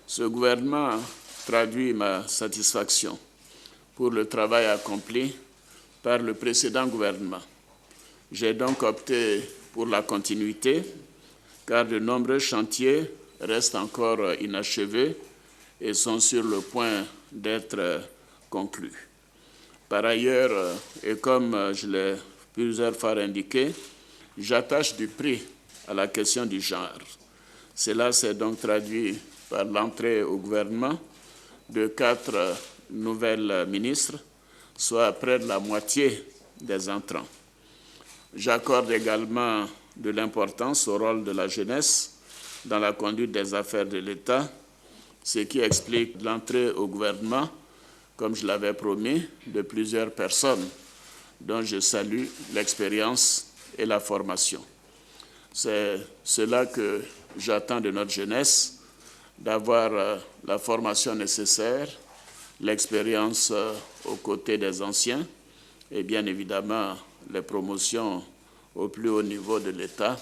Ce gouvernement traduit ma satisfaction pour le travail accompli par le précédent gouvernement. J'ai donc opté pour la continuité, car de nombreux chantiers restent encore inachevés et sont sur le point d'être conclus. Par ailleurs, et comme je l'ai plusieurs fois indiqué, j'attache du prix à la question du genre. Cela s'est donc traduit par l'entrée au gouvernement de 4 nouvelles ministres, soit près de la moitié des entrants. J'accorde également de l'importance au rôle de la jeunesse dans la conduite des affaires de l'État, ce qui explique l'entrée au gouvernement, comme je l'avais promis, de plusieurs personnes dont je salue l'expérience et la formation. C'est cela que j'attends de notre jeunesse, d'avoir la formation nécessaire, l'expérience aux côtés des anciens et bien évidemment les promotions au plus haut niveau de l'État,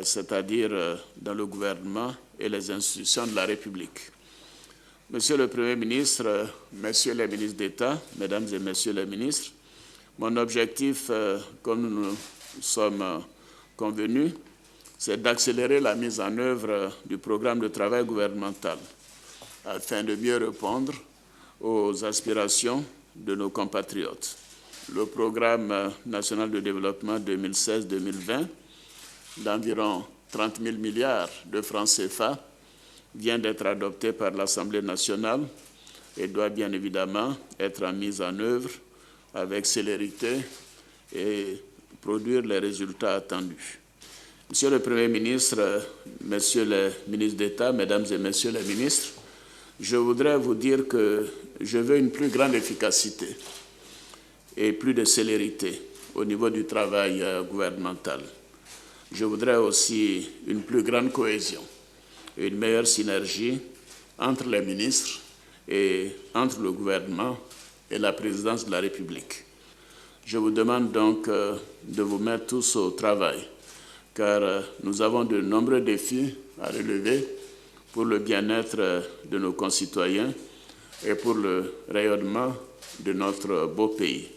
c'est-à-dire dans le gouvernement et les institutions de la République. Monsieur le Premier ministre, Messieurs les ministres d'État, Mesdames et Messieurs les ministres, mon objectif, comme nous sommes convenus, c'est d'accélérer la mise en œuvre du programme de travail gouvernemental afin de mieux répondre aux aspirations de nos compatriotes. Le programme national de développement 2016-2020 d'environ 30 000 milliards de francs CFA vient d'être adopté par l'Assemblée nationale et doit bien évidemment être mise en œuvre avec célérité et produire les résultats attendus. Monsieur le Premier ministre, Messieurs les ministres d'État, Mesdames et Messieurs les ministres, je voudrais vous dire que je veux une plus grande efficacité et plus de célérité au niveau du travail gouvernemental. Je voudrais aussi une plus grande cohésion et une meilleure synergie entre les ministres et entre le gouvernement et la présidence de la République. Je vous demande donc de vous mettre tous au travail, car nous avons de nombreux défis à relever pour le bien-être de nos concitoyens et pour le rayonnement de notre beau pays.